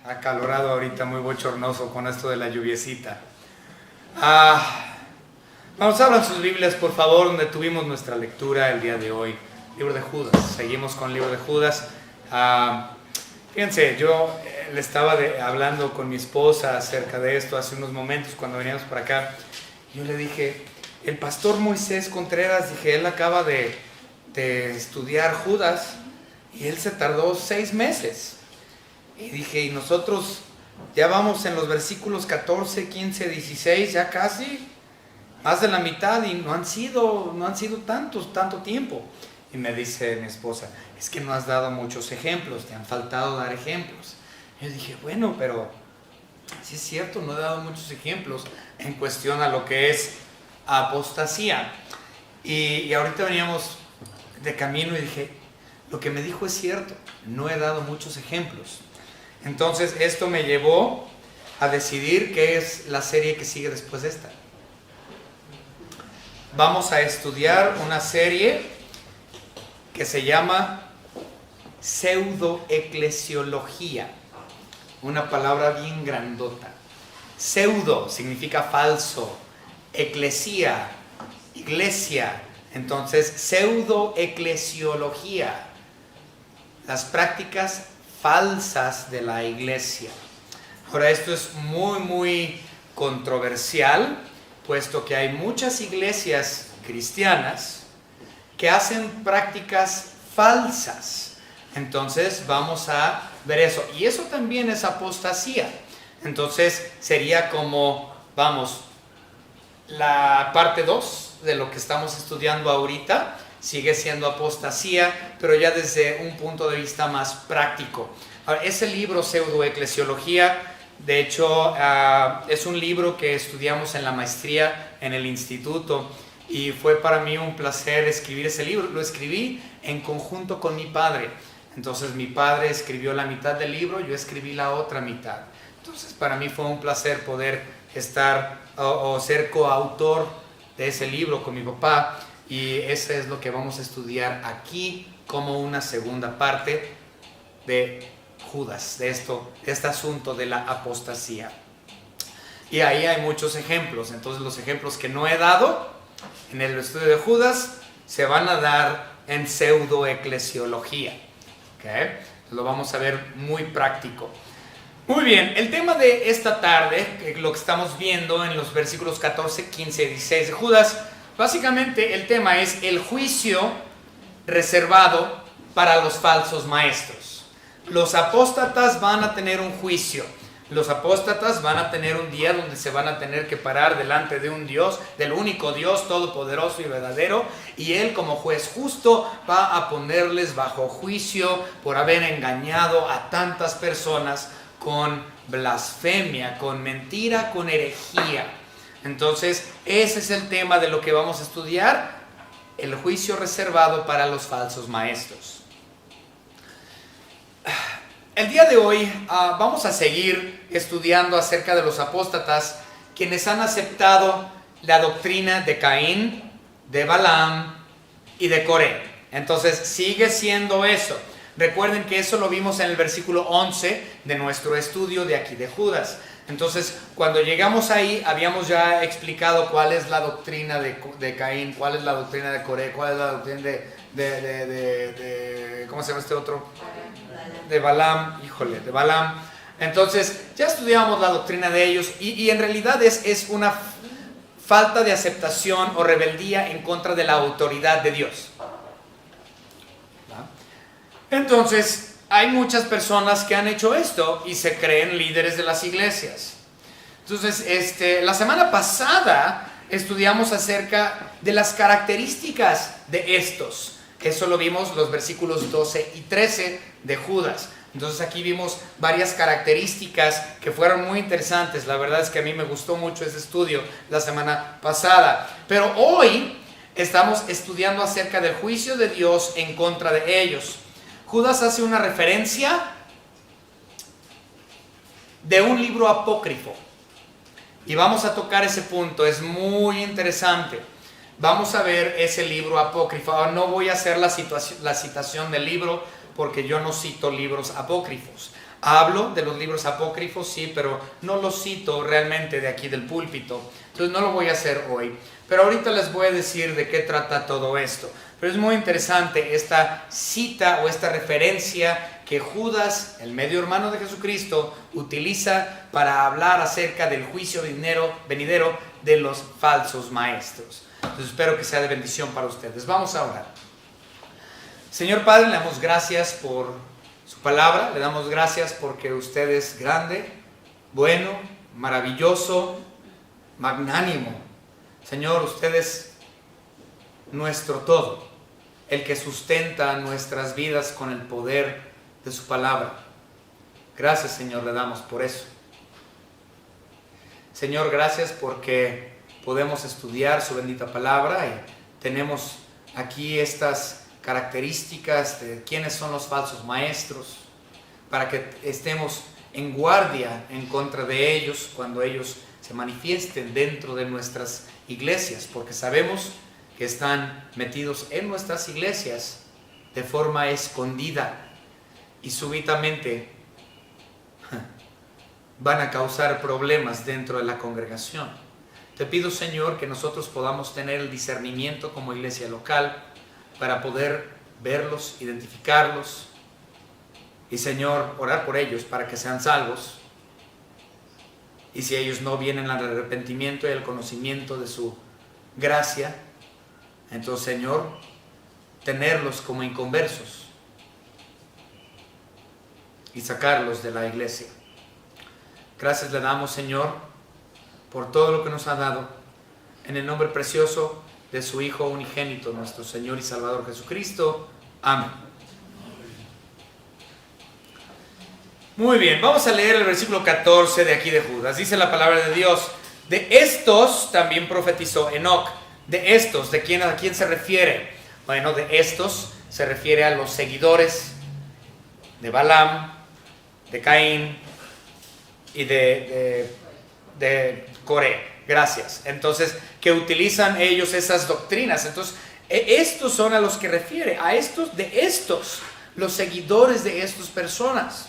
acalorado ahorita, muy bochornoso con esto de la lluviecita. Vamos a abrir sus Biblias, por favor, donde tuvimos nuestra lectura el día de hoy. Libro de Judas. Seguimos con el libro de Judas. Fíjense, yo le estaba hablando con mi esposa acerca de esto hace unos momentos cuando veníamos para acá. Yo le dije, el pastor Moisés Contreras, dije, él acaba de estudiar Judas y él se tardó 6 meses. Y dije, y nosotros ya vamos en los versículos 14, 15, 16, ya casi más de la mitad y no han sido tanto tiempo. Y me dice mi esposa, es que no has dado muchos ejemplos, te han faltado dar ejemplos. Yo dije, bueno, pero sí es cierto, no he dado muchos ejemplos en cuestión a lo que es apostasía. Y ahorita veníamos de camino y dije, lo que me dijo es cierto, no he dado muchos ejemplos. Entonces esto me llevó a decidir qué es la serie que sigue después de esta. Vamos a estudiar una serie que se llama pseudoeclesiología, una palabra bien grandota. Pseudo significa falso, eclesía, iglesia. Entonces, pseudoeclesiología, las prácticas falsas de la iglesia. Ahora, esto es muy controversial, puesto que hay muchas iglesias cristianas que hacen prácticas falsas. Entonces vamos a ver eso. Y eso también es apostasía. Entonces sería como, la parte 2 de lo que estamos estudiando ahorita sigue siendo apostasía, pero ya desde un punto de vista más práctico. Ahora, ese libro Pseudoeclesiología, de hecho, es un libro que estudiamos en la maestría en el instituto. Y fue para mí un placer escribir ese libro. Lo escribí en conjunto con mi padre. Entonces mi padre escribió la mitad del libro, yo escribí la otra mitad. Entonces para mí fue un placer poder estar o ser coautor de ese libro con mi papá. Y eso es lo que vamos a estudiar aquí como una segunda parte de Judas, de este asunto de la apostasía. Y ahí hay muchos ejemplos. Entonces los ejemplos que no he dado en el estudio de Judas se van a dar en pseudoeclesiología. ¿Okay? Lo vamos a ver muy práctico. Muy bien, el tema de esta tarde, lo que estamos viendo en los versículos 14, 15 y 16 de Judas, básicamente el tema es el juicio reservado para los falsos maestros. Los apóstatas van a tener un juicio. Los apóstatas van a tener un día donde se van a tener que parar delante de un Dios, del único Dios todopoderoso y verdadero, y Él como juez justo va a ponerles bajo juicio por haber engañado a tantas personas con blasfemia, con mentira, con herejía. Entonces, ese es el tema de lo que vamos a estudiar, el juicio reservado para los falsos maestros. El día de hoy vamos a seguir estudiando acerca de los apóstatas, quienes han aceptado la doctrina de Caín, de Balaam y de Coré. Entonces sigue siendo eso. Recuerden que eso lo vimos en el versículo 11 de nuestro estudio de aquí de Judas. Entonces cuando llegamos ahí habíamos ya explicado cuál es la doctrina de Caín, cuál es la doctrina de Coré, cuál es la doctrina de ¿cómo se llama este otro? De Balaam, de Balaam. Entonces ya estudiamos la doctrina de ellos y en realidad es una falta de aceptación o rebeldía en contra de la autoridad de Dios. Entonces hay muchas personas que han hecho esto y se creen líderes de las iglesias. Entonces la semana pasada estudiamos acerca de las características de estos. Eso lo vimos los versículos 12 y 13 de Judas. Entonces aquí vimos varias características que fueron muy interesantes. La verdad es que a mí me gustó mucho ese estudio la semana pasada. Pero hoy estamos estudiando acerca del juicio de Dios en contra de ellos. Judas hace una referencia de un libro apócrifo. Y vamos a tocar ese punto, es muy interesante. Vamos a ver ese libro apócrifo. Ahora no voy a hacer la citación del libro porque yo no cito libros apócrifos. Hablo de los libros apócrifos, sí, pero no los cito realmente de aquí del púlpito. Entonces no lo voy a hacer hoy. Pero ahorita les voy a decir de qué trata todo esto. Pero es muy interesante esta cita o esta referencia que Judas, el medio hermano de Jesucristo, utiliza para hablar acerca del juicio venidero de los falsos maestros. Entonces espero que sea de bendición para ustedes. Vamos a orar. Señor Padre, le damos gracias por su palabra, le damos gracias porque usted es grande, bueno, maravilloso, magnánimo. Señor, usted es nuestro todo, el que sustenta nuestras vidas con el poder de su palabra. Gracias, Señor, le damos por eso. Señor, gracias porque podemos estudiar su bendita palabra y tenemos aquí estas características de quiénes son los falsos maestros, para que estemos en guardia en contra de ellos cuando ellos se manifiesten dentro de nuestras iglesias, porque sabemos que están metidos en nuestras iglesias de forma escondida y súbitamente van a causar problemas dentro de la congregación. Te pido, Señor, que nosotros podamos tener el discernimiento como iglesia local para poder verlos, identificarlos y, Señor, orar por ellos para que sean salvos. Y si ellos no vienen al arrepentimiento y al conocimiento de su gracia, entonces, Señor, tenerlos como inconversos y sacarlos de la iglesia. Gracias le damos, Señor, por todo lo que nos ha dado, en el nombre precioso de su Hijo unigénito, nuestro Señor y Salvador Jesucristo. Amén. Muy bien, vamos a leer el versículo 14 de aquí de Judas. Dice la palabra de Dios: de estos también profetizó Enoc. De estos, ¿a quién se refiere? Bueno, de estos se refiere a los seguidores de Balaam, de Caín y de Coré. Gracias. Entonces, que utilizan ellos esas doctrinas. Entonces, estos son a los que refiere, a estos, de estos, los seguidores de estas personas.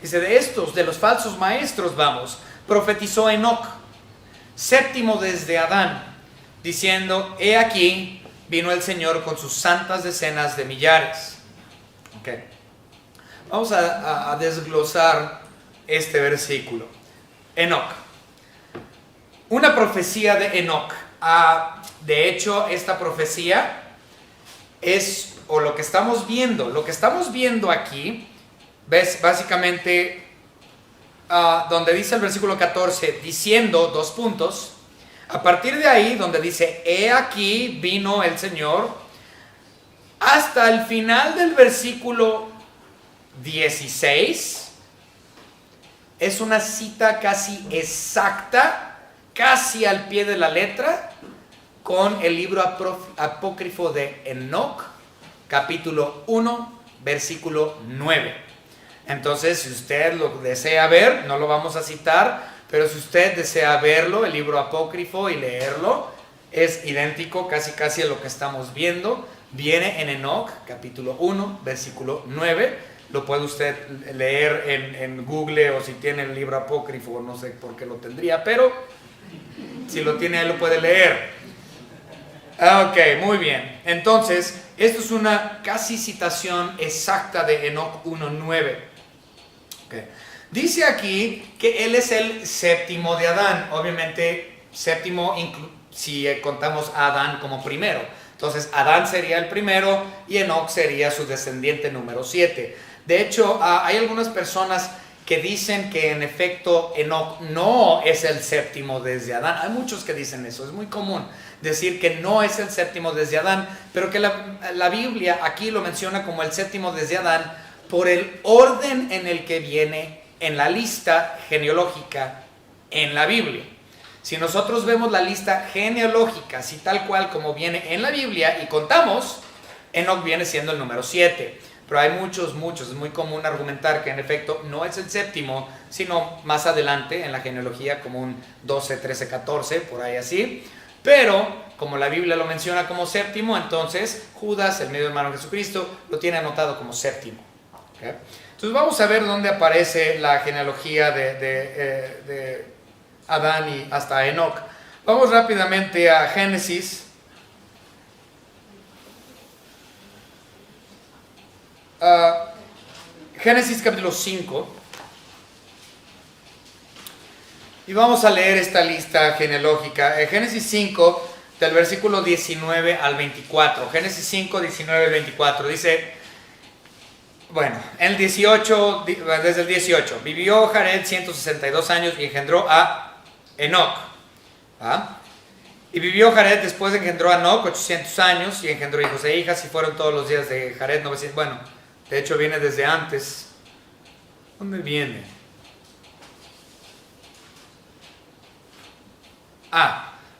Dice, de estos, de los falsos maestros, vamos, profetizó Enoc, séptimo desde Adán, diciendo, he aquí, vino el Señor con sus santas decenas de millares. Okay. Vamos a desglosar este versículo. Enoc. Una profecía de Enoc. De hecho, esta profecía es, o lo que estamos viendo aquí, ves, básicamente, donde dice el versículo 14, diciendo, dos puntos, a partir de ahí, donde dice, he aquí vino el Señor, hasta el final del versículo 16, es una cita casi exacta, casi al pie de la letra, con el libro apócrifo de Enoc, capítulo 1, versículo 9. Entonces, si usted lo desea ver, no lo vamos a citar, pero si usted desea verlo, el libro apócrifo, y leerlo, es idéntico casi a lo que estamos viendo. Viene en Enoc, capítulo 1, versículo 9. Lo puede usted leer en Google, o si tiene el libro apócrifo, no sé por qué lo tendría, pero si lo tiene, él lo puede leer. Ok, muy bien. Entonces, esto es una casi citación exacta de Enoc 1:9. Okay. Dice aquí que él es el séptimo de Adán. Obviamente, séptimo si contamos a Adán como primero. Entonces, Adán sería el primero y Enoc sería su descendiente número 7. De hecho, hay algunas personas que dicen que en efecto Enoc no es el séptimo desde Adán. Hay muchos que dicen eso, es muy común decir que no es el séptimo desde Adán, pero que la Biblia aquí lo menciona como el séptimo desde Adán por el orden en el que viene en la lista genealógica en la Biblia. Si nosotros vemos la lista genealógica así tal cual como viene en la Biblia y contamos, Enoc viene siendo el número 7. Pero hay muchos, es muy común argumentar que en efecto no es el séptimo, sino más adelante en la genealogía como un 12, 13, 14, por ahí así. Pero como la Biblia lo menciona como séptimo, entonces Judas, el medio hermano de Jesucristo, lo tiene anotado como séptimo. ¿Okay? Entonces vamos a ver dónde aparece la genealogía de Adán y hasta Enoc. Vamos rápidamente a Génesis. Génesis capítulo 5. Y vamos a leer esta lista genealógica. Génesis 5, del versículo 19 al 24. Génesis 5, 19 al 24. Dice, bueno, en el 18, desde el 18, vivió Jared 162 años y engendró a Enoc. ¿Ah? Y vivió Jared, después engendró a Enoc 800 años y engendró hijos e hijas, y fueron todos los días de Jared 900. Bueno, de hecho viene desde antes. ¿Dónde viene?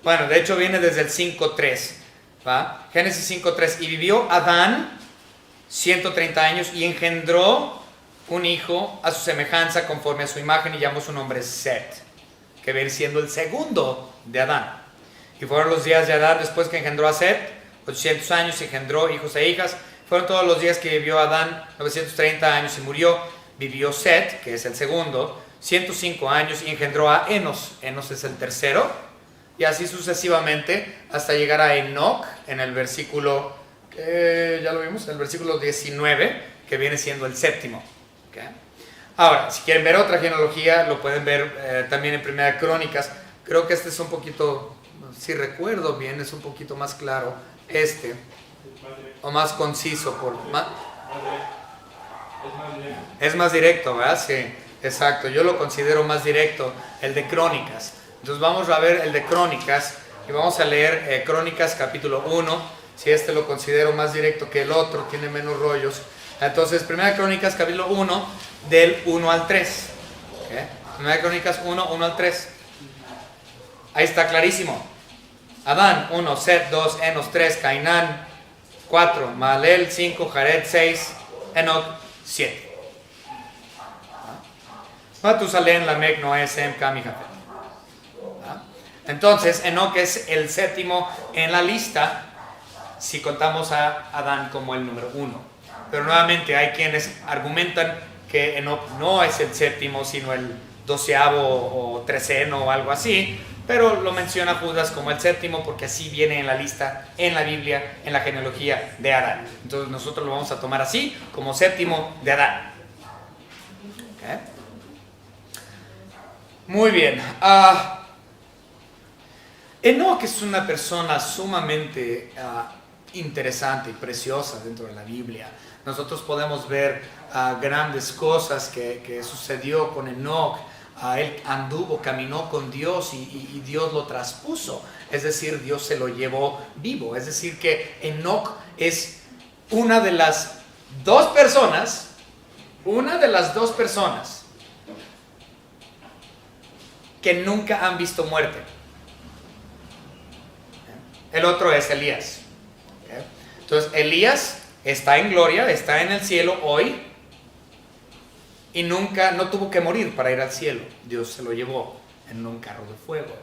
Bueno, de hecho viene desde el 5.3, ¿va? Génesis 5.3, y vivió Adán 130 años y engendró un hijo a su semejanza conforme a su imagen y llamó su nombre Set, que viene siendo el segundo de Adán. Y fueron los días de Adán después que engendró a Set, 800 años, y engendró hijos e hijas. Fueron todos los días que vivió Adán, 930 años, y murió. Vivió Set, que es el segundo, 105 años, y engendró a Enos. Enos es el tercero. Y así sucesivamente hasta llegar a Enoc en el versículo, ya lo vimos, en el versículo 19, que viene siendo el séptimo. ¿Okay? Ahora, si quieren ver otra genealogía, lo pueden ver también en Primera Crónicas. Creo que este es un poquito, si recuerdo bien, es un poquito más claro o más conciso. Es más directo, ¿verdad? Sí, exacto. Yo lo considero más directo, el de Crónicas. Entonces vamos a ver el de Crónicas y vamos a leer Crónicas capítulo 1, si este lo considero más directo que el otro, tiene menos rollos. Entonces, Primera Crónicas capítulo 1, del 1 al 3. ¿Okay? Primera Crónicas 1, 1 al 3. Ahí está clarísimo. Adán 1, Set 2, Enos 3, Cainán 4, Mahalalel 5, Jared 6, Enoc 7. Matusalén, Lamec, Noé, Sem, Cam y Jafet. Entonces, Enoc es el séptimo en la lista si contamos a Adán como el número 1. Pero nuevamente hay quienes argumentan que Enoc no es el séptimo, sino el 12º o 13º o algo así. Pero lo menciona Judas como el séptimo porque así viene en la lista, en la Biblia, en la genealogía de Adán. Entonces nosotros lo vamos a tomar así, como séptimo de Adán. ¿Okay? Muy bien. Enoc es una persona sumamente interesante y preciosa dentro de la Biblia. Nosotros podemos ver grandes cosas que sucedió con Enoc. Él caminó con Dios y Dios lo traspuso. Es decir, Dios se lo llevó vivo. Es decir, que Enoc es una de las dos personas que nunca han visto muerte. El otro es Elías. ¿Okay? Entonces, Elías está en gloria, está en el cielo hoy y nunca, no tuvo que morir para ir al cielo. Dios se lo llevó en un carro de fuego.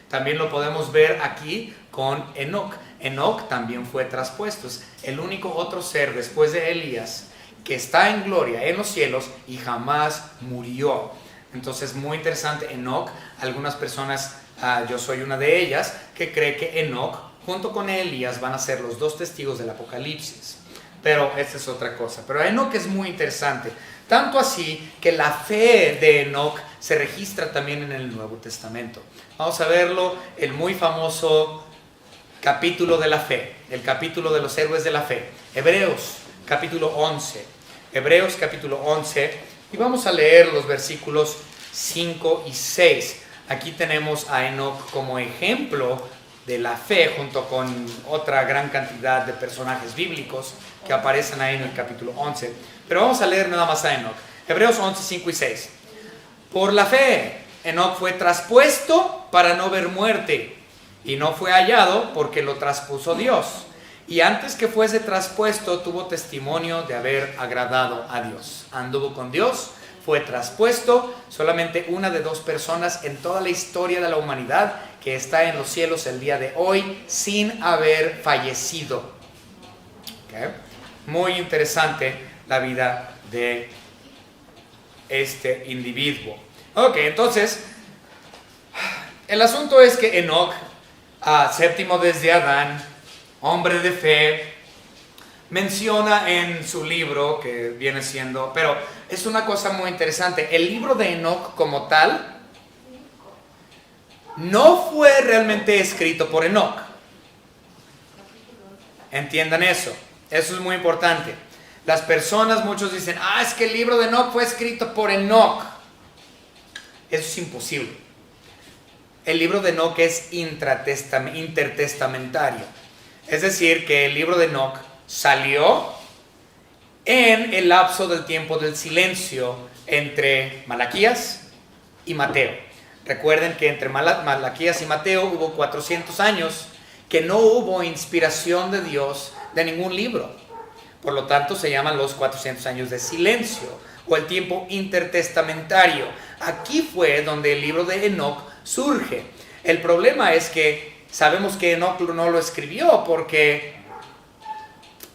También lo podemos ver aquí con Enoc. Enoc también fue traspuesto. Es el único otro ser después de Elías que está en gloria en los cielos y jamás murió. Entonces, muy interesante. Enoc, algunas personas, yo soy una de ellas, que cree que Enoc junto con Elías van a ser los dos testigos del Apocalipsis. Pero esta es otra cosa. Pero Enoc es muy interesante. Tanto así que la fe de Enoc se registra también en el Nuevo Testamento. Vamos a verlo, el muy famoso capítulo de la fe, el capítulo de los héroes de la fe. Hebreos capítulo 11. Hebreos capítulo 11. Y vamos a leer los versículos 5 y 6. Aquí tenemos a Enoc como ejemplo de la fe junto con otra gran cantidad de personajes bíblicos que aparecen ahí en el capítulo 11. Pero vamos a leer nada más a Enoc. Hebreos 11, 5 y 6. Por la fe, Enoc fue traspuesto para no ver muerte, y no fue hallado porque lo traspuso Dios. Y antes que fuese traspuesto, tuvo testimonio de haber agradado a Dios. Anduvo con Dios, fue traspuesto, solamente una de dos personas en toda la historia de la humanidad que está en los cielos el día de hoy sin haber fallecido. ¿Okay? Muy interesante la vida de este individuo. Ok, entonces, el asunto es que Enoc, séptimo desde Adán, hombre de fe, menciona en su libro, que viene siendo, pero es una cosa muy interesante, el libro de Enoc como tal, no fue realmente escrito por Enoc. Entiendan eso es muy importante. Las personas, muchos dicen, es que el libro de Enoc fue escrito por Enoc. Eso es imposible. El libro de Enoc es intertestamentario. Es decir, que el libro de Enoc salió en el lapso del tiempo del silencio entre Malaquías y Mateo. Recuerden que entre Malaquías y Mateo hubo 400 años que no hubo inspiración de Dios de ningún libro. Por lo tanto, se llaman los 400 años de silencio o el tiempo intertestamentario. Aquí fue donde el libro de Enoc surge. El problema es que sabemos que Enoc no lo escribió porque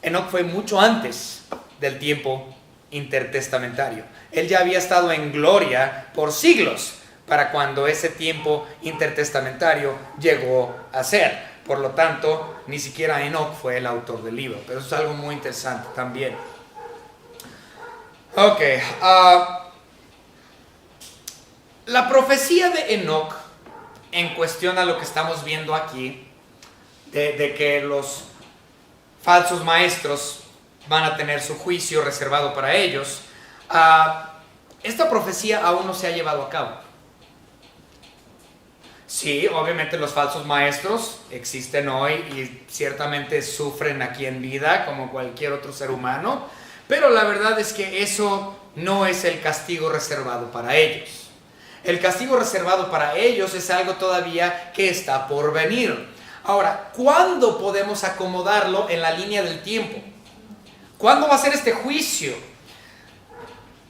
Enoc fue mucho antes del tiempo intertestamentario. Él ya había estado en gloria por siglos para cuando ese tiempo intertestamentario llegó a ser. Por lo tanto, ni siquiera Enoc fue el autor del libro. Pero eso es algo muy interesante también. Ok. La profecía de Enoc, en cuestión a lo que estamos viendo aquí, de que los falsos maestros van a tener su juicio reservado para ellos, esta profecía aún no se ha llevado a cabo. Sí, obviamente los falsos maestros existen hoy y ciertamente sufren aquí en vida como cualquier otro ser humano, pero la verdad es que eso no es el castigo reservado para ellos. El castigo reservado para ellos es algo todavía que está por venir. Ahora, ¿cuándo podemos acomodarlo en la línea del tiempo? ¿Cuándo va a ser este juicio?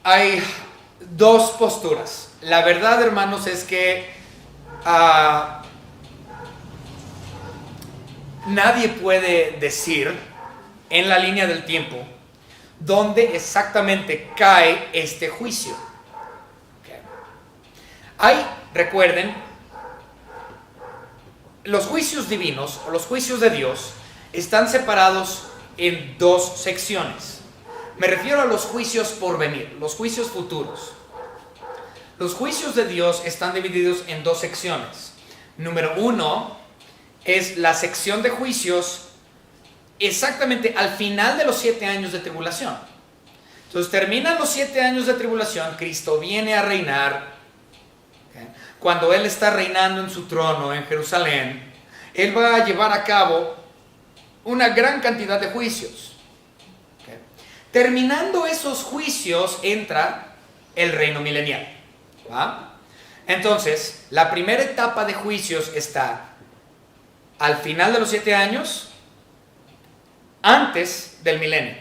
Hay dos posturas. La verdad, hermanos, es que nadie puede decir en la línea del tiempo dónde exactamente cae este juicio. Recuerden, los juicios divinos o los juicios de Dios están separados en dos secciones. Me refiero a los juicios por venir, los juicios futuros. Los juicios de Dios están divididos en dos secciones. Número 1 es la sección de juicios exactamente al final de los 7 años de tribulación. Entonces terminan los 7 años de tribulación, Cristo viene a reinar. Cuando Él está reinando en su trono en Jerusalén, Él va a llevar a cabo una gran cantidad de juicios. Terminando esos juicios entra el reino milenial. ¿Va? Entonces, la primera etapa de juicios está al final de los 7 años, antes del milenio.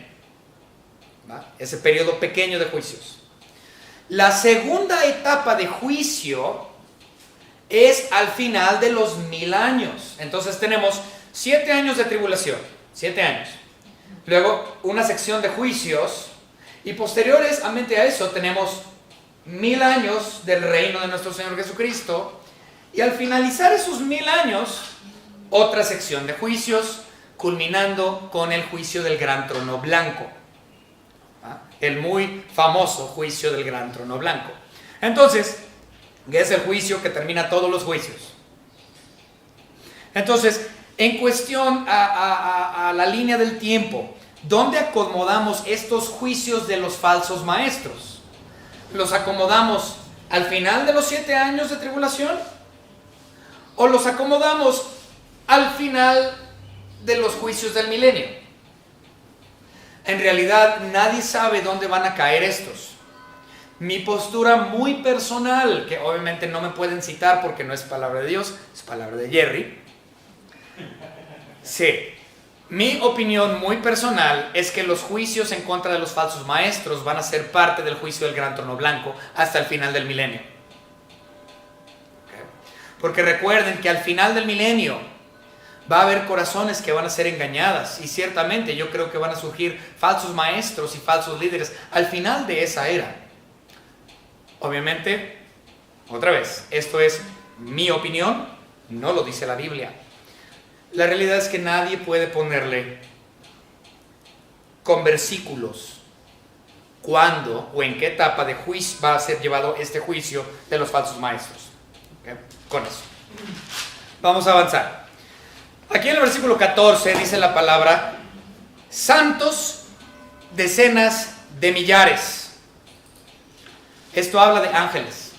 ¿Va? Ese periodo pequeño de juicios. La segunda etapa de juicio es al final de los 1000 años. Entonces tenemos 7 años de tribulación, 7 años. Luego una sección de juicios y posteriormente a eso tenemos 1000 años del reino de nuestro Señor Jesucristo, y al finalizar esos 1000 años, otra sección de juicios, culminando con el juicio del gran trono blanco. El muy famoso juicio del gran trono blanco. Entonces, que es el juicio que termina todos los juicios. Entonces, en cuestión a la línea del tiempo, ¿dónde acomodamos estos juicios de los falsos maestros? ¿Los acomodamos al final de los 7 años de tribulación? ¿O los acomodamos al final de los juicios del milenio? En realidad, nadie sabe dónde van a caer estos. Mi postura muy personal, que obviamente no me pueden citar porque no es palabra de Dios, es palabra de Jerry. Sí, mi opinión muy personal es que los juicios en contra de los falsos maestros van a ser parte del juicio del gran trono blanco hasta el final del milenio. Porque recuerden que al final del milenio Va a haber corazones que van a ser engañadas, y ciertamente yo creo que van a surgir falsos maestros y falsos líderes al final de esa era. Obviamente, otra vez, esto es mi opinión, no lo dice la Biblia. La realidad es que nadie puede ponerle con versículos cuándo o en qué etapa de juicio va a ser llevado este juicio de los falsos maestros. ¿Okay? Con eso vamos a avanzar. Aquí en el versículo 14 dice la palabra: santos, decenas de millares. Esto habla de ángeles.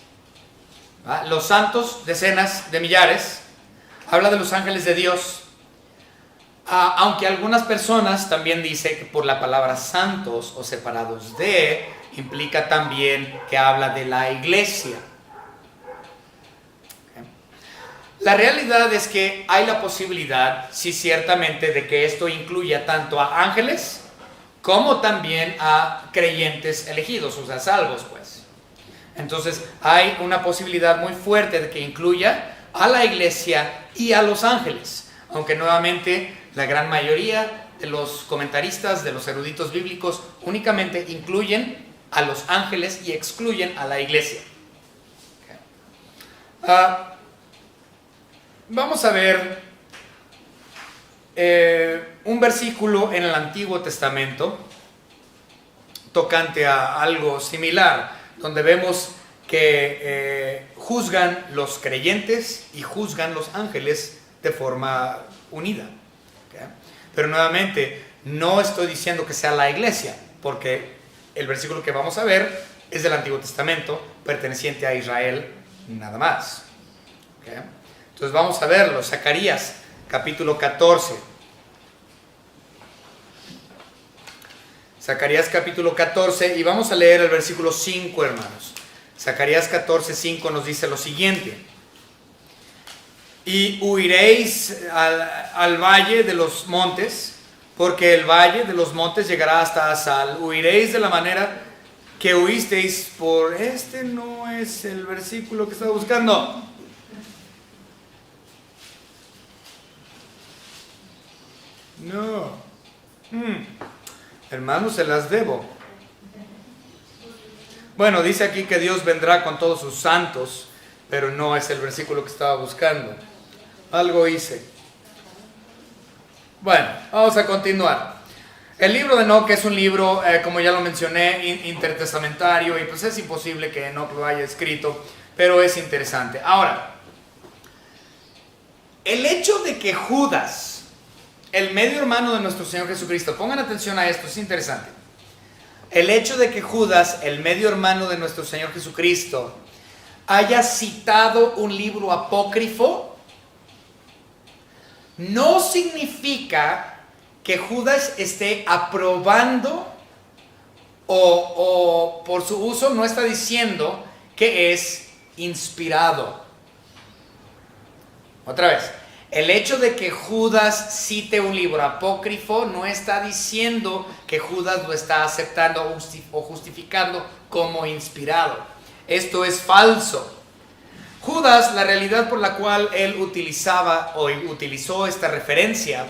¿Va? Los santos, decenas de millares, habla de los ángeles de Dios. Aunque algunas personas también dicen que por la palabra santos o separados de, implica también que habla de la iglesia. La realidad es que hay la posibilidad, sí, ciertamente, de que esto incluya tanto a ángeles como también a creyentes elegidos, o sea, salvos, pues. Entonces, hay una posibilidad muy fuerte de que incluya a la iglesia y a los ángeles, aunque nuevamente la gran mayoría de los comentaristas, de los eruditos bíblicos, únicamente incluyen a los ángeles y excluyen a la iglesia. Vamos a ver un versículo en el Antiguo Testamento tocante a algo similar, donde vemos que juzgan los creyentes y juzgan los ángeles de forma unida. ¿Okay? Pero nuevamente, no estoy diciendo que sea la iglesia, porque el versículo que vamos a ver es del Antiguo Testamento, perteneciente a Israel, nada más. ¿Okay? Entonces vamos a verlo. Zacarías capítulo 14. Zacarías capítulo 14, y vamos a leer el versículo 5, hermanos. Zacarías 14, 5 nos dice lo siguiente: y huiréis al valle de los montes, porque el valle de los montes llegará hasta Asal. Huiréis de la manera que huisteis por... Este no es el versículo que estaba buscando. No. Hermanos, se las debo. Bueno, dice aquí que Dios vendrá con todos sus santos, pero no es el versículo que estaba buscando. Algo hice. Bueno, vamos a continuar. El libro de Enoc es un libro, como ya lo mencioné, intertestamentario, y pues es imposible que Enoc lo haya escrito, pero es interesante. Ahora, el hecho de que Judas, el medio hermano de nuestro Señor Jesucristo, pongan atención a esto, es interesante. El hecho de que Judas, el medio hermano de nuestro Señor Jesucristo, haya citado un libro apócrifo, no significa que Judas esté aprobando o por su uso no está diciendo que es inspirado. Otra vez. El hecho de que Judas cite un libro apócrifo no está diciendo que Judas lo está aceptando o justificando como inspirado. Esto es falso. Judas, la realidad por la cual él utilizaba o utilizó esta referencia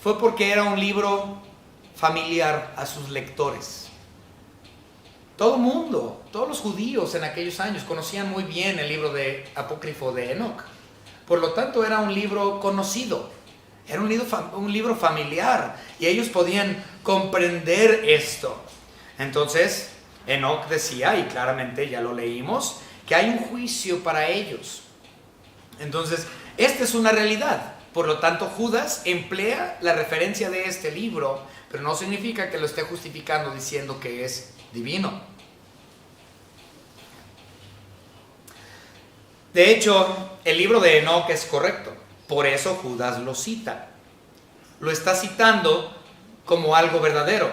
fue porque era un libro familiar a sus lectores. Todo el mundo, todos los judíos en aquellos años conocían muy bien el libro apócrifo de Enoc. Por lo tanto, era un libro conocido, era un libro familiar, y ellos podían comprender esto. Entonces, Enoc decía, y claramente ya lo leímos, que hay un juicio para ellos. Entonces, esta es una realidad. Por lo tanto, Judas emplea la referencia de este libro, pero no significa que lo esté justificando diciendo que es divino. De hecho, el libro de Enoc es correcto, por eso Judas lo cita. Lo está citando como algo verdadero.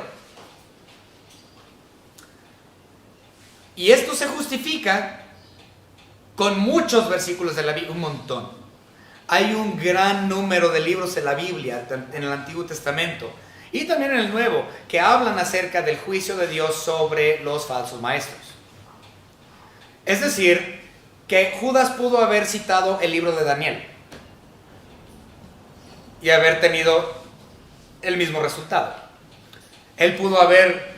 Y esto se justifica con muchos versículos de la Biblia, un montón. Hay un gran número de libros en la Biblia, en el Antiguo Testamento y también en el Nuevo, que hablan acerca del juicio de Dios sobre los falsos maestros. Es decir, que Judas pudo haber citado el libro de Daniel y haber tenido el mismo resultado. Él pudo haber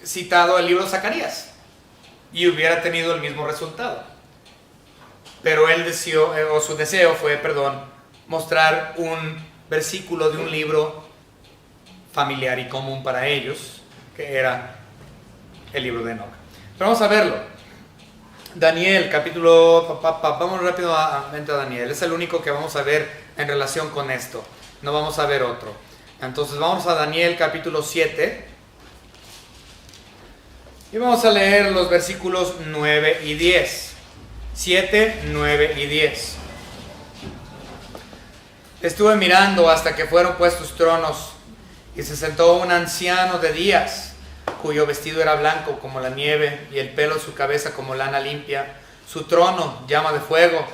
citado el libro de Zacarías y hubiera tenido el mismo resultado. Pero él deseó, o su deseo fue, mostrar un versículo de un libro familiar y común para ellos, que era el libro de Enoc. Pero vamos a verlo. Daniel, capítulo... Vamos rápido a Daniel. Es el único que vamos a ver en relación con esto. No vamos a ver otro. Entonces vamos a Daniel, capítulo 7. Y vamos a leer los versículos 9 y 10. 7, 9 y 10. Estuve mirando hasta que fueron puestos tronos, y se sentó un anciano de días, cuyo vestido era blanco como la nieve, y el pelo de su cabeza como lana limpia. Su trono llama de fuego,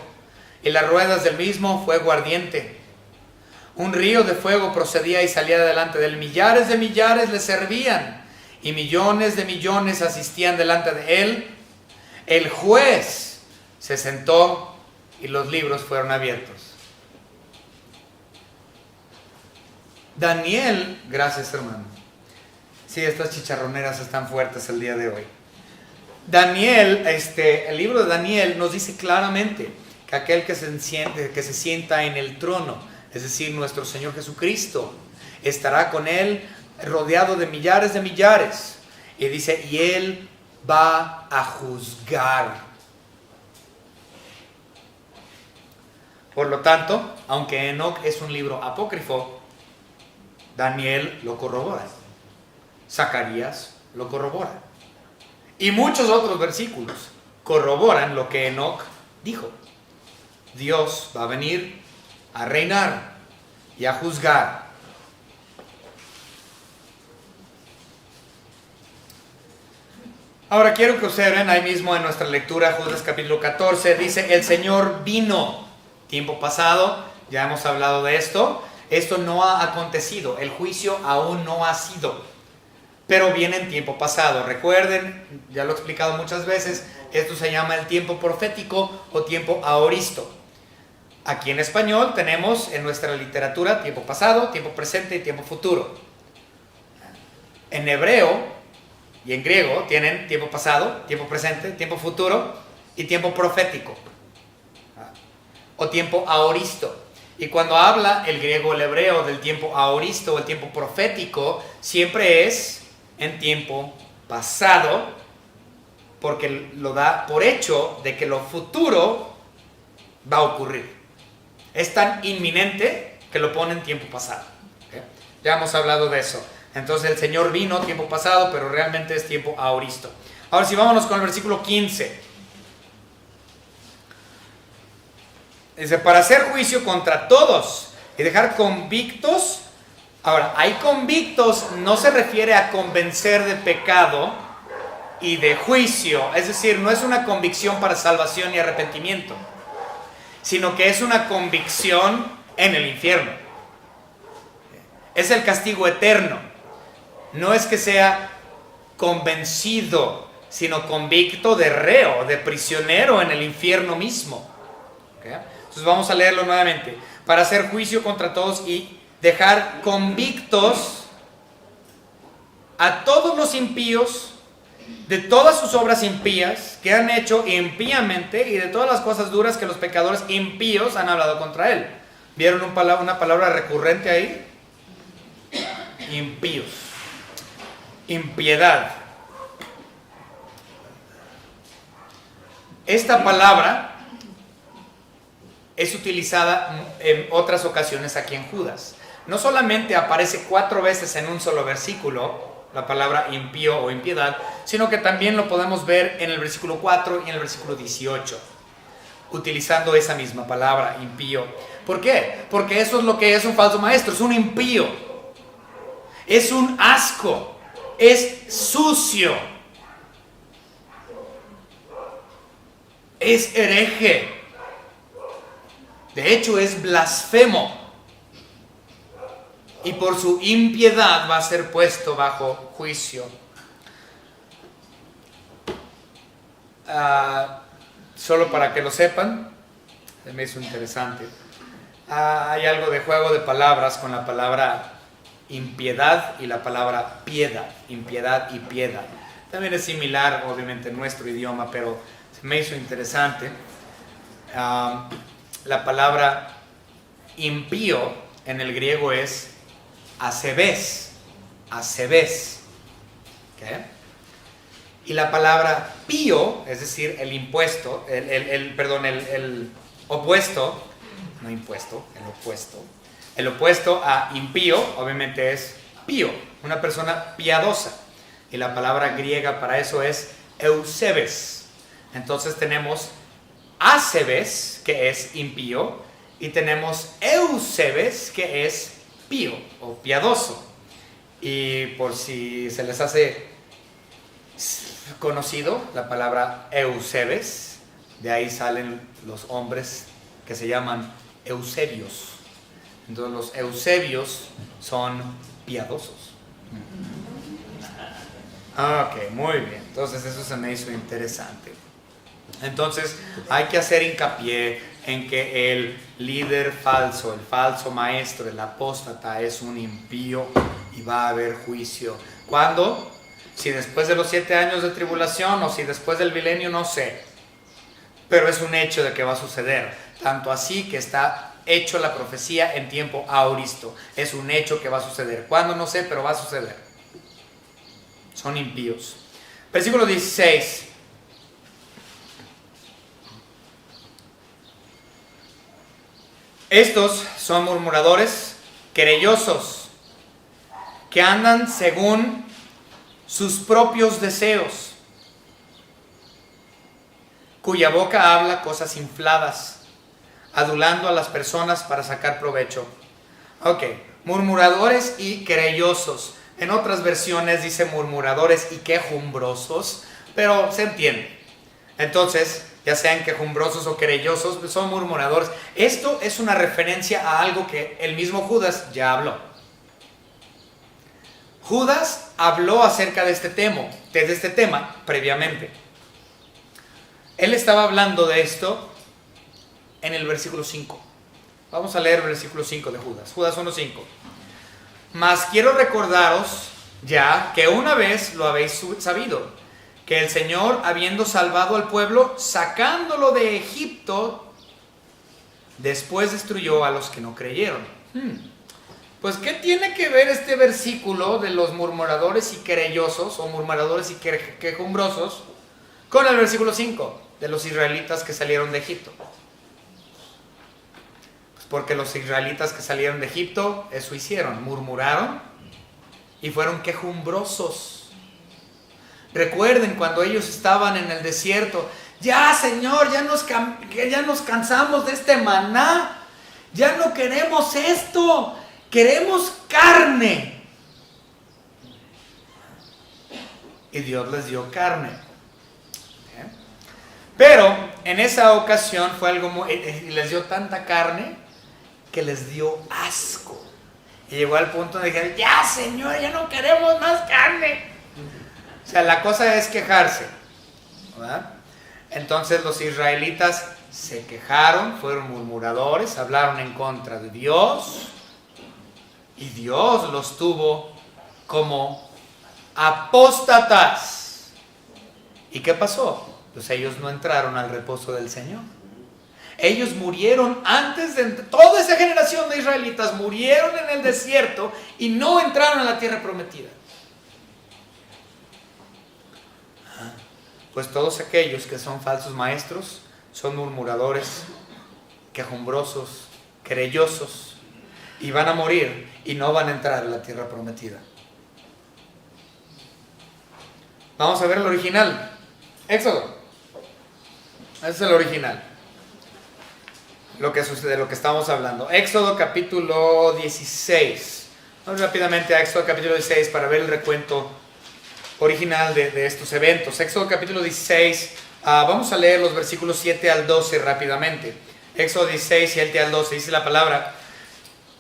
y las ruedas del mismo fuego ardiente. Un río de fuego procedía y salía delante de él. Millares de millares le servían, y millones de millones asistían delante de él. El juez se sentó, y los libros fueron abiertos. Daniel, gracias hermano. Sí, estas chicharroneras están fuertes el día de hoy. Daniel, el libro de Daniel nos dice claramente que aquel que se sienta en el trono, es decir, nuestro Señor Jesucristo, estará con él rodeado de millares. Y dice, y él va a juzgar. Por lo tanto, aunque Enoc es un libro apócrifo, Daniel lo corrobora. Zacarías lo corrobora. Y muchos otros versículos corroboran lo que Enoc dijo. Dios va a venir a reinar y a juzgar. Ahora quiero que observen ahí mismo en nuestra lectura, Judas capítulo 14, dice, el Señor vino. Tiempo pasado, ya hemos hablado de esto. Esto no ha acontecido, el juicio aún no ha sido, pero viene en tiempo pasado. Recuerden, ya lo he explicado muchas veces, esto se llama el tiempo profético o tiempo aoristo. Aquí en español tenemos en nuestra literatura tiempo pasado, tiempo presente y tiempo futuro. En hebreo y en griego tienen tiempo pasado, tiempo presente, tiempo futuro y tiempo profético o tiempo aoristo. Y cuando habla el griego o el hebreo del tiempo aoristo o el tiempo profético, siempre es en tiempo pasado, porque lo da por hecho de que lo futuro va a ocurrir. Es tan inminente que lo pone en tiempo pasado. ¿Okay? Ya hemos hablado de eso. Entonces el Señor vino tiempo pasado, pero realmente es tiempo aoristo. Ahora sí, vámonos con el versículo 15. Dice, para hacer juicio contra todos y dejar convictos. Ahora, hay convictos, no se refiere a convencer de pecado y de juicio. Es decir, no es una convicción para salvación y arrepentimiento, sino que es una convicción en el infierno. Es el castigo eterno. No es que sea convencido, sino convicto de reo, de prisionero en el infierno mismo. ¿Okay? Entonces vamos a leerlo nuevamente. Para hacer juicio contra todos y dejar convictos a todos los impíos de todas sus obras impías que han hecho impíamente y de todas las cosas duras que los pecadores impíos han hablado contra él. ¿Vieron una palabra recurrente ahí? Impíos. Impiedad. Esta palabra es utilizada en otras ocasiones aquí en Judas. No solamente aparece 4 veces en un solo versículo la palabra impío o impiedad, sino que también lo podemos ver en el versículo 4 y en el versículo 18, utilizando esa misma palabra, impío. ¿Por qué? Porque eso es lo que es un falso maestro, es un impío, es un asco, es sucio, es hereje. De hecho, es blasfemo. Y por su impiedad va a ser puesto bajo juicio. Solo para que lo sepan, Se me hizo interesante. Hay algo de juego de palabras con la palabra impiedad y la palabra piedad. Impiedad y piedad. También es similar, obviamente, en nuestro idioma, pero se me hizo interesante. La palabra impío en el griego es asebes. Asebes. ¿Okay? Y la palabra pío, es decir, el impuesto, el opuesto, no impuesto, el opuesto a impío, obviamente es pío, una persona piadosa. Y la palabra griega para eso es eusebes. Entonces tenemos asebes, que es impío, y tenemos eusebes, que es pío o piadoso. Y por si se les hace conocido la palabra eusebes, de ahí salen los hombres que se llaman eusebios. Entonces los eusebios son piadosos. Ok, muy bien. Entonces eso se me hizo interesante. Entonces hay que hacer hincapié en que el líder falso, el falso maestro, el apóstata es un impío y va a haber juicio. ¿Cuándo? Si después de los 7 años de tribulación o si después del milenio, no sé. Pero es un hecho de que va a suceder. Tanto así que está hecho la profecía en tiempo auristo. Es un hecho que va a suceder. ¿Cuándo? No sé, pero va a suceder. Son impíos. Versículo 16. Estos son murmuradores, querellosos, que andan según sus propios deseos, cuya boca habla cosas infladas, adulando a las personas para sacar provecho. Ok, murmuradores y querellosos. En otras versiones dice murmuradores y quejumbrosos, pero se entiende. Entonces, ya sean quejumbrosos o querellosos, son murmuradores. Esto es una referencia a algo que el mismo Judas ya habló. Judas habló acerca de este tema previamente. Él estaba hablando de esto en el versículo 5. Vamos a leer el versículo 5 de Judas. Judas 1:5. Mas quiero recordaros ya que una vez lo habéis sabido, que el Señor, habiendo salvado al pueblo, sacándolo de Egipto, después destruyó a los que no creyeron. Pues, ¿qué tiene que ver este versículo de los murmuradores y querellosos, o murmuradores y quejumbrosos, con el versículo 5 de los israelitas que salieron de Egipto? Pues porque los israelitas que salieron de Egipto, eso hicieron, murmuraron y fueron quejumbrosos. Recuerden cuando ellos estaban en el desierto. Ya, Señor, ya nos cansamos de este maná. Ya no queremos esto. Queremos carne. Y Dios les dio carne. Pero en esa ocasión fue algo les dio tanta carne que les dio asco. Y llegó al punto de decir, ya, Señor, ya no queremos más carne. O sea, la cosa es quejarse, ¿verdad? Entonces los israelitas se quejaron, fueron murmuradores, hablaron en contra de Dios y Dios los tuvo como apóstatas. ¿Y qué pasó? Pues ellos no entraron al reposo del Señor. Ellos murieron antes de... Toda esa generación de israelitas murieron en el desierto y no entraron a la tierra prometida. Pues todos aquellos que son falsos maestros son murmuradores, quejumbrosos, querellosos, y van a morir y no van a entrar a la tierra prometida. Vamos a ver el original. Éxodo. Ese es el original. Lo que sucede, de lo que estamos hablando. Éxodo capítulo 16. Vamos rápidamente a Éxodo capítulo 16 para ver el recuento original de estos eventos. Éxodo capítulo 16, vamos a leer los versículos 7 al 12 rápidamente. Éxodo 16, 7 al 12, dice la palabra: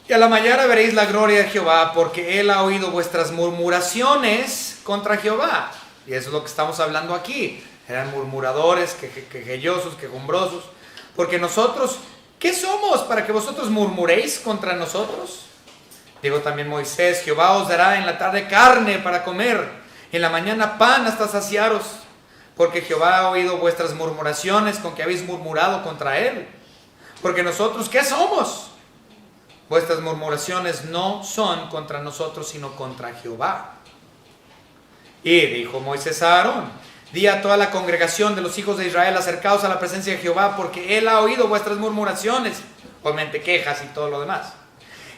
y a la mañana veréis la gloria de Jehová, porque él ha oído vuestras murmuraciones contra Jehová. Y eso es lo que estamos hablando aquí. Eran murmuradores, quejellosos, quejumbrosos, porque nosotros ¿qué somos para que vosotros murmuréis contra nosotros? Digo también Moisés, Jehová os dará en la tarde carne para comer, en la mañana pan hasta saciaros, porque Jehová ha oído vuestras murmuraciones con que habéis murmurado contra él. Porque nosotros, ¿qué somos? Vuestras murmuraciones no son contra nosotros, sino contra Jehová. Y dijo Moisés a Aarón, di a toda la congregación de los hijos de Israel, acercaos a la presencia de Jehová, porque él ha oído vuestras murmuraciones, obviamente quejas y todo lo demás.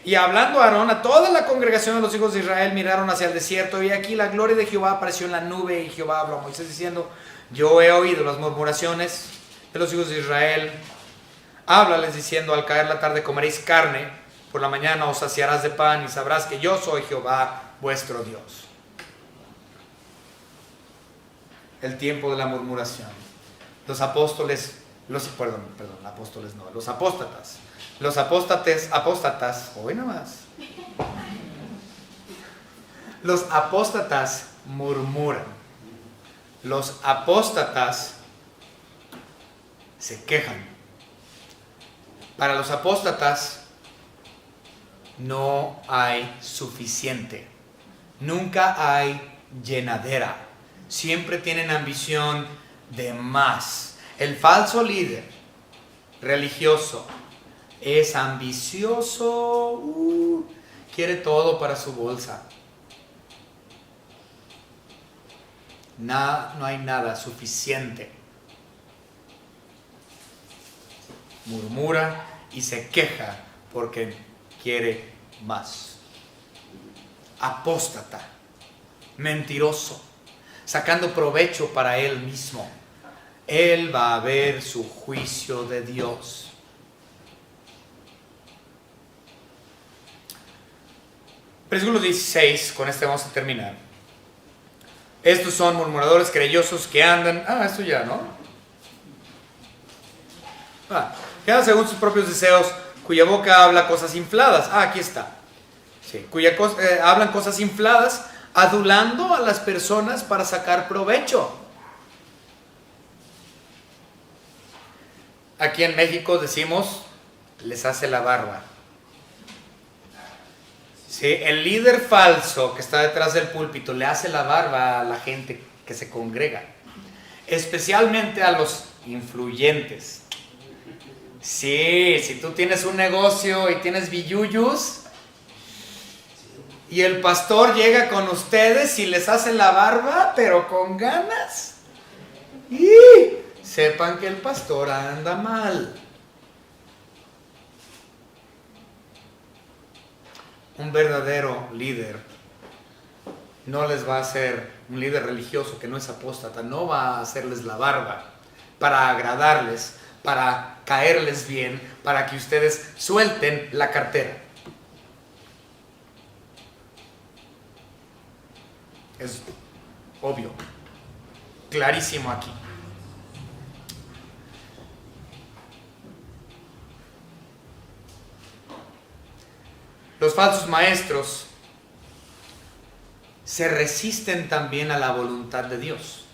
Y hablando Aarón a toda la congregación de los hijos de Israel, miraron hacia el desierto, y aquí la gloria de Jehová apareció en la nube, y Jehová habló a Moisés diciendo, yo he oído las murmuraciones de los hijos de Israel. Háblales diciendo, al caer la tarde comeréis carne, por la mañana os saciarás de pan, y sabrás que yo soy Jehová vuestro Dios. El tiempo de la murmuración. Los apóstoles, los apóstatas. Los apóstatas, hoy nomás. Los apóstatas murmuran. Los apóstatas se quejan. Para los apóstatas no hay suficiente. Nunca hay llenadera. Siempre tienen ambición de más. El falso líder religioso es ambicioso, quiere todo para su bolsa. No hay nada suficiente. Murmura y se queja porque quiere más. Apóstata, mentiroso, sacando provecho para él mismo. Él va a ver su juicio de Dios. Versículo 16, con este vamos a terminar. Estos son murmuradores querellosos que andan... esto ya, ¿no? Que andan según sus propios deseos, cuya boca habla cosas infladas. Aquí está. Sí, hablan cosas infladas, adulando a las personas para sacar provecho. Aquí en México decimos, les hace la barba. Sí, el líder falso que está detrás del púlpito le hace la barba a la gente que se congrega, especialmente a los influyentes. Sí, si tú tienes un negocio y tienes billuyos y el pastor llega con ustedes y les hace la barba, pero con ganas, y sepan que el pastor anda mal. Un verdadero líder no les va a hacer, un líder religioso que no es apóstata, no va a hacerles la barba para agradarles, para caerles bien, para que ustedes suelten la cartera. Es obvio, clarísimo aquí. Los falsos maestros se resisten también a la voluntad de Dios.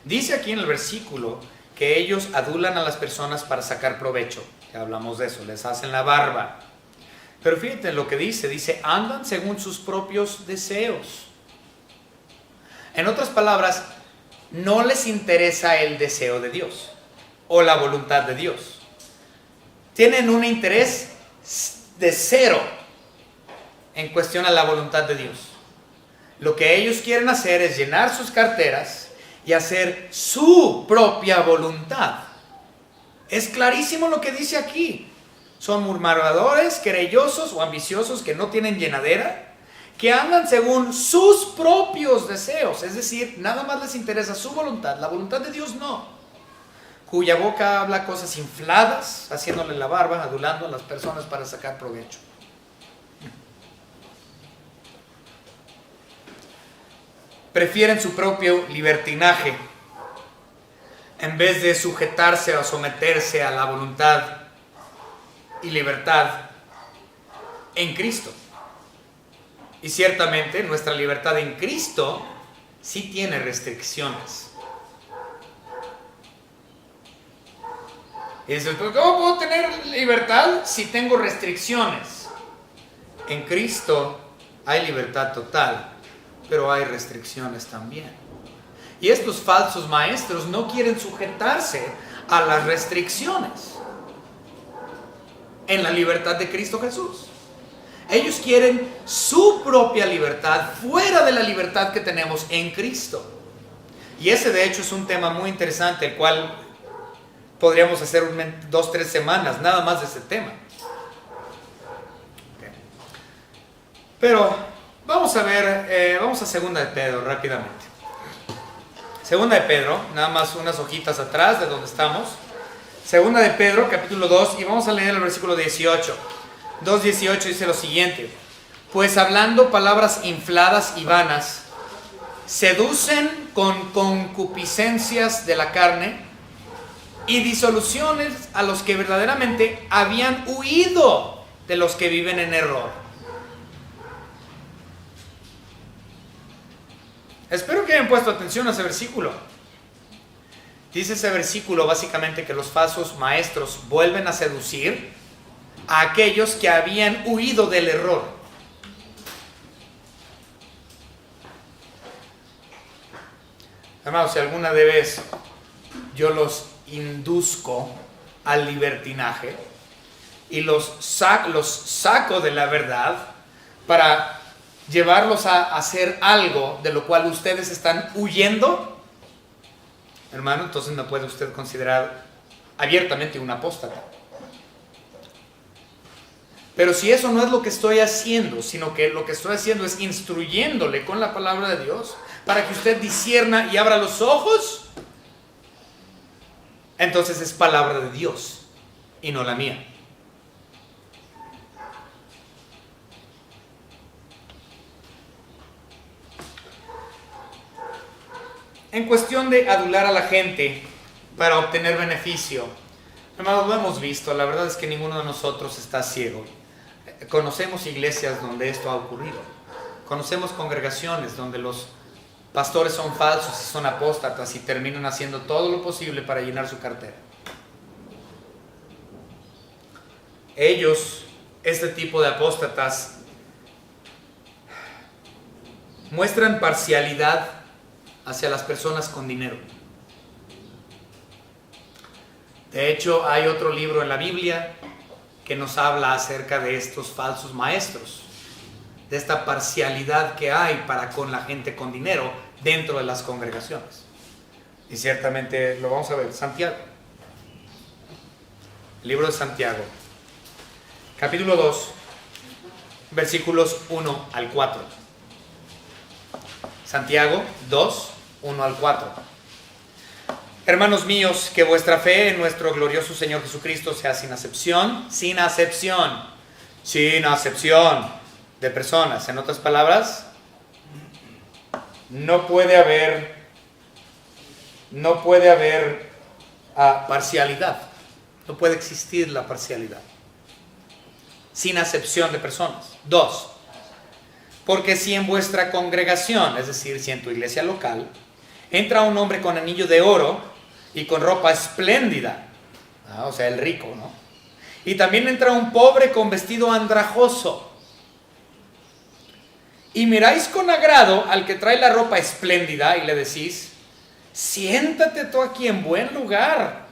Dice aquí en el versículo que ellos adulan a las personas para sacar provecho. Ya hablamos de eso, les hacen la barba. Pero fíjate lo que dice, andan según sus propios deseos. En otras palabras, no les interesa el deseo de Dios o la voluntad de Dios. Tienen un interés de cero en cuestión a la voluntad de Dios. Lo que ellos quieren hacer es llenar sus carteras y hacer su propia voluntad. Es clarísimo lo que dice aquí. Son murmuradores, querellosos o ambiciosos que no tienen llenadera, que andan según sus propios deseos. Es decir, nada más les interesa su voluntad, la voluntad de Dios no. Cuya boca habla cosas infladas, haciéndole la barba, adulando a las personas para sacar provecho. Prefieren su propio libertinaje en vez de sujetarse o someterse a la voluntad y libertad en Cristo. Y ciertamente nuestra libertad en Cristo sí tiene restricciones. Y dices, ¿cómo puedo tener libertad si tengo restricciones? En Cristo hay libertad total, pero hay restricciones también. Y estos falsos maestros no quieren sujetarse a las restricciones en la libertad de Cristo Jesús. Ellos quieren su propia libertad fuera de la libertad que tenemos en Cristo. Y ese de hecho es un tema muy interesante, el cual podríamos hacer 2-3 semanas nada más de ese tema. Okay. Pero vamos a ver, vamos a Segunda de Pedro rápidamente. Segunda de Pedro, nada más unas hojitas atrás de donde estamos. Segunda de Pedro, capítulo 2, y vamos a leer el versículo 18. 2:18 dice lo siguiente: pues hablando palabras infladas y vanas, seducen con concupiscencias de la carne y disoluciones a los que verdaderamente habían huido de los que viven en error. Espero que hayan puesto atención a ese versículo. Dice ese versículo básicamente que los falsos maestros vuelven a seducir a aquellos que habían huido del error. Hermanos, si alguna vez yo los induzco al libertinaje y los saco de la verdad para llevarlos a hacer algo de lo cual ustedes están huyendo, hermano, entonces me puede usted considerar abiertamente un apóstata. Pero si eso no es lo que estoy haciendo, sino que lo que estoy haciendo es instruyéndole con la palabra de Dios para que usted discierna y abra los ojos, entonces es palabra de Dios y no la mía. En cuestión de adular a la gente para obtener beneficio, hermanos, lo hemos visto. La verdad es que ninguno de nosotros está ciego. Conocemos iglesias donde esto ha ocurrido. Conocemos congregaciones donde los pastores son falsos y son apóstatas y terminan haciendo todo lo posible para llenar su cartera. Ellos, este tipo de apóstatas, muestran parcialidad hacia las personas con dinero. De hecho, hay otro libro en la Biblia que nos habla acerca de estos falsos maestros, de esta parcialidad que hay para con la gente con dinero dentro de las congregaciones. Y ciertamente lo vamos a ver. Santiago, el libro de Santiago, capítulo 2, versículos 1 al 4. Santiago 2, 1 al 4. Hermanos míos, que vuestra fe en nuestro glorioso Señor Jesucristo sea sin acepción de personas. En otras palabras, no puede haber parcialidad. No puede existir la parcialidad. Sin acepción de personas. 2. Porque si en vuestra congregación, es decir, si en tu iglesia local, entra un hombre con anillo de oro y con ropa espléndida, o sea, el rico, ¿no? Y también entra un pobre con vestido andrajoso, y miráis con agrado al que trae la ropa espléndida y le decís: siéntate tú aquí en buen lugar.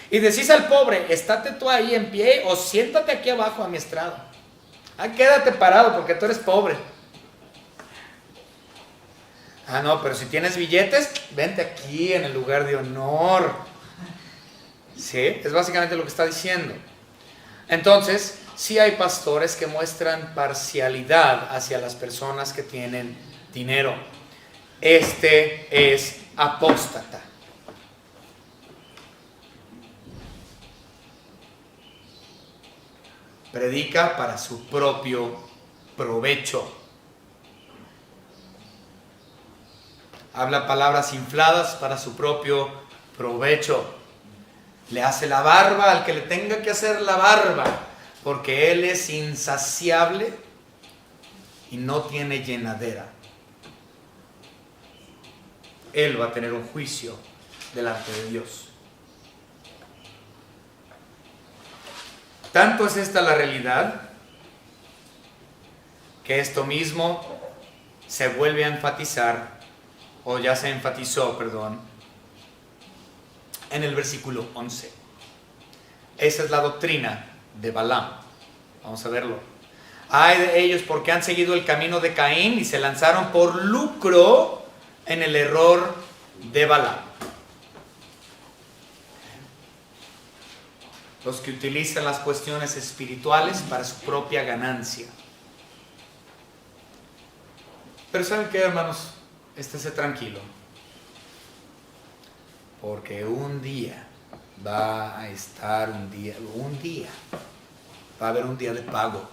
Y decís al pobre: estate tú ahí en pie, o siéntate aquí abajo a mi estrado. Quédate parado porque tú eres pobre. No, pero si tienes billetes, vente aquí en el lugar de honor. Sí, es básicamente lo que está diciendo. Entonces, sí hay pastores que muestran parcialidad hacia las personas que tienen dinero. Este es apóstata. Predica para su propio provecho. Habla palabras infladas para su propio provecho. Le hace la barba al que le tenga que hacer la barba, porque él es insaciable y no tiene llenadera. Él va a tener un juicio delante de Dios. Tanto es esta la realidad que esto mismo se vuelve a enfatizar, o ya se enfatizó, perdón, en el versículo 11. Esa es la doctrina de Balaam. Vamos a verlo. Ay de ellos porque han seguido el camino de Caín y se lanzaron por lucro en el error de Balaam. Los que utilizan las cuestiones espirituales para su propia ganancia. Pero ¿saben qué, hermanos? Estése tranquilo. Porque un día va a haber un día de pago.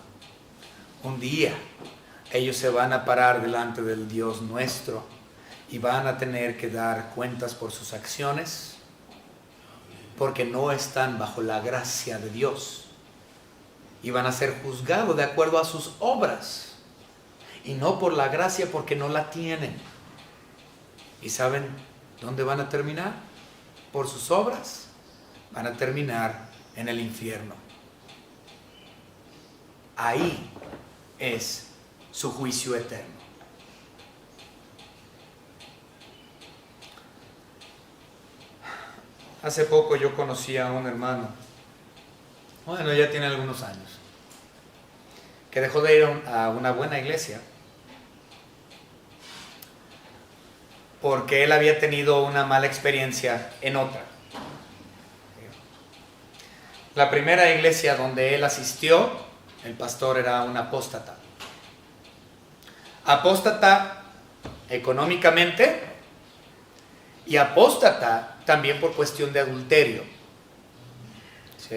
Un día ellos se van a parar delante del Dios nuestro y van a tener que dar cuentas por sus acciones, porque no están bajo la gracia de Dios, y van a ser juzgados de acuerdo a sus obras y no por la gracia, porque no la tienen. ¿Y saben dónde van a terminar? Por sus obras van a terminar en el infierno. Ahí es su juicio eterno. Hace poco yo conocí a un hermano, bueno, ya tiene algunos años, que dejó de ir a una buena iglesia porque él había tenido una mala experiencia en otra. La primera iglesia donde él asistió, el pastor era un apóstata. Apóstata económicamente y apóstata también por cuestión de adulterio. ¿Sí?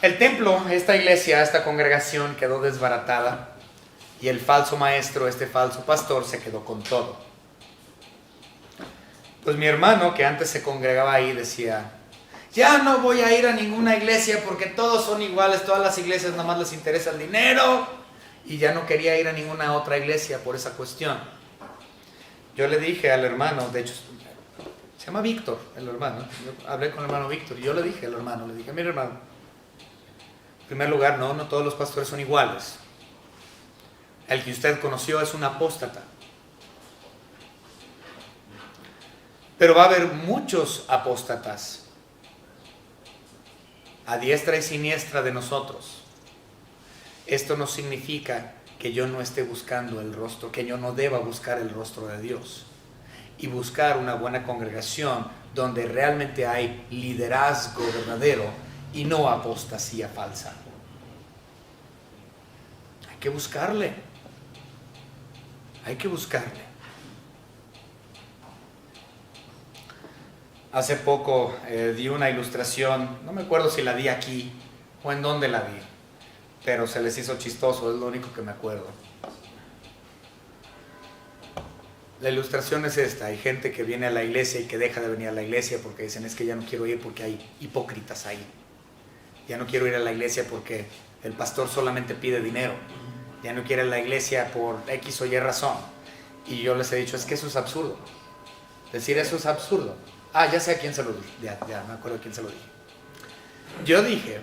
El templo, esta iglesia, esta congregación quedó desbaratada y el falso maestro, este falso pastor, se quedó con todo. Pues mi hermano, que antes se congregaba ahí, decía: ya no voy a ir a ninguna iglesia porque todos son iguales, todas las iglesias nada más les interesa el dinero, y ya no quería ir a ninguna otra iglesia por esa cuestión. Yo le dije al hermano, de hecho se llama Víctor, el hermano, yo hablé con el hermano Víctor y yo le dije al hermano, mire hermano, en primer lugar, no todos los pastores son iguales. El que usted conoció es un apóstata. Pero va a haber muchos apóstatas a diestra y siniestra de nosotros. Esto no significa que yo no esté buscando el rostro, que yo no deba buscar el rostro de Dios y buscar una buena congregación donde realmente hay liderazgo verdadero y no apostasía falsa. Hay que buscarle. Hay que buscarle. Hace poco di una ilustración, no me acuerdo si la di aquí o en dónde la di, pero se les hizo chistoso, es lo único que me acuerdo. La ilustración es esta: hay gente que viene a la iglesia y que deja de venir a la iglesia porque dicen: es que ya no quiero ir porque hay hipócritas ahí. Ya no quiero ir a la iglesia porque el pastor solamente pide dinero. Ya no quiero ir a la iglesia por X o Y razón. Y yo les he dicho: es que eso es absurdo. Decir eso es absurdo. Ah, ya sé a quién se lo dije. Ya me acuerdo a quién se lo dije. Yo dije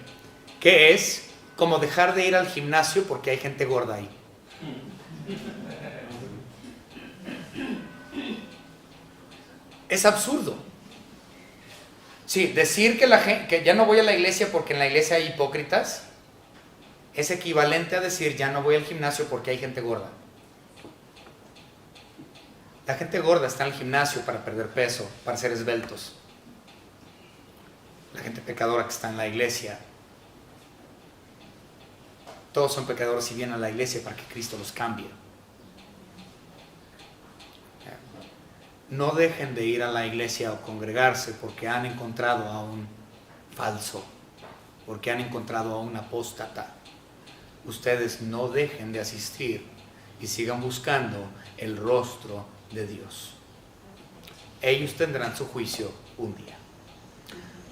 que es como dejar de ir al gimnasio porque hay gente gorda ahí. Es absurdo. Sí, decir que ya no voy a la iglesia porque en la iglesia hay hipócritas es equivalente a decir: ya no voy al gimnasio porque hay gente gorda. La gente gorda está en el gimnasio para perder peso, para ser esbeltos. La gente pecadora que está en la iglesia, todos son pecadores y vienen a la iglesia para que Cristo los cambie. No dejen de ir a la iglesia o congregarse porque han encontrado a un falso, porque han encontrado a un apóstata. Ustedes no dejen de asistir y sigan buscando el rostro de Dios. Ellos tendrán su juicio un día.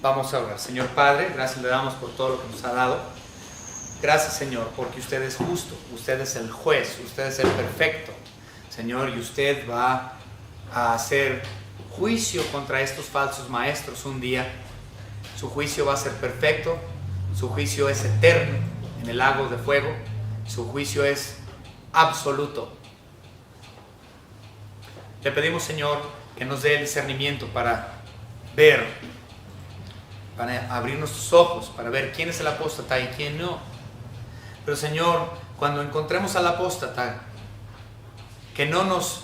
Vamos a orar. Señor Padre, gracias le damos por todo lo que nos ha dado. Gracias, Señor, porque usted es justo, usted es el juez, usted es el perfecto, Señor, y usted va a hacer juicio contra estos falsos maestros un día. Su juicio va a ser perfecto, Su juicio es eterno en el lago de fuego. Su juicio es absoluto. Le pedimos, Señor, que nos dé el discernimiento para ver, para abrir nuestros ojos, para ver quién es el apóstata y quién no. Pero, Señor, cuando encontremos al apóstata, que no nos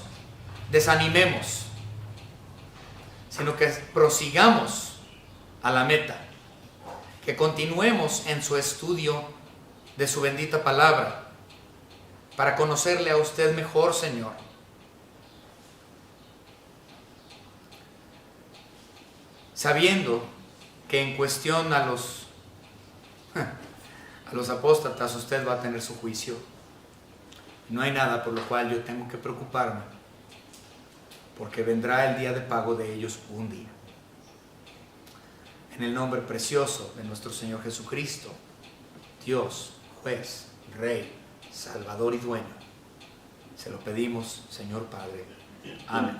desanimemos, sino que prosigamos a la meta, que continuemos en su estudio de su bendita palabra, para conocerle a usted mejor, Señor. Sabiendo que en cuestión a los apóstatas usted va a tener su juicio. No hay nada por lo cual yo tengo que preocuparme, porque vendrá el día de pago de ellos un día. En el nombre precioso de nuestro Señor Jesucristo, Dios, juez, Rey, Salvador y Dueño, se lo pedimos, Señor Padre. Amén.